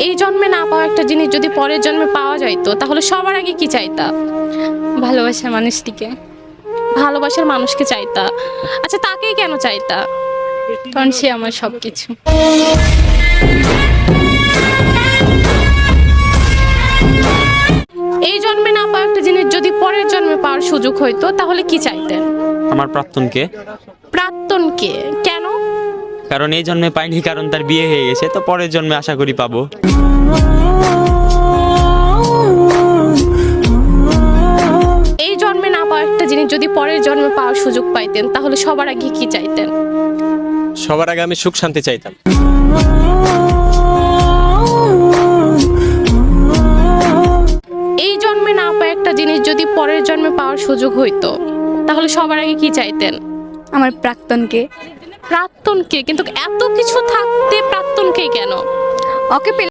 এই জন্মে না পাওয়া একটা জিনিস যদি পরের জন্মে পাওয়া যাইতো তাহলে সবার আগে কি চাইতা? ভালোবাসার মানুষটিকে। ভালোবাসার মানুষকে চাইতা। আচ্ছা, তাকেই কেন চাইতা? কারণ সে আমার সবকিছু। এই জন্মে না পাওয়া একটা জিনিস যদি পরের জন্মে পাওয়ার সুযোগ হইতো তাহলে কি চাইতেন? আমার প্রাক্তনকে। প্রাক্তনকে কেন? কারণ এই জন্মে পাইনি, কারণ তার বিয়ে হয়ে গেছে, তো পরের জন্মে আশা করি পাবো। এই জন্মে না পাওয়া একটা জিনিস যদি পরের জন্মে পাওয়ার সুযোগ পাইতেন তাহলে সবার আগে কি চাইতেন? সবার আগে আমি সুখ শান্তি চাইতাম। এই জন্মে না পাওয়া একটা জিনিস যদি পরের জন্মে পাওয়ার সুযোগ হইতো তাহলে সবার আগে কি চাইতেন? আমার প্রাক্তনকে। প্রাক্তনকে? কিন্তু এত কিছু থাকতে প্রাক্তনকেই কেন? ওকে পেলে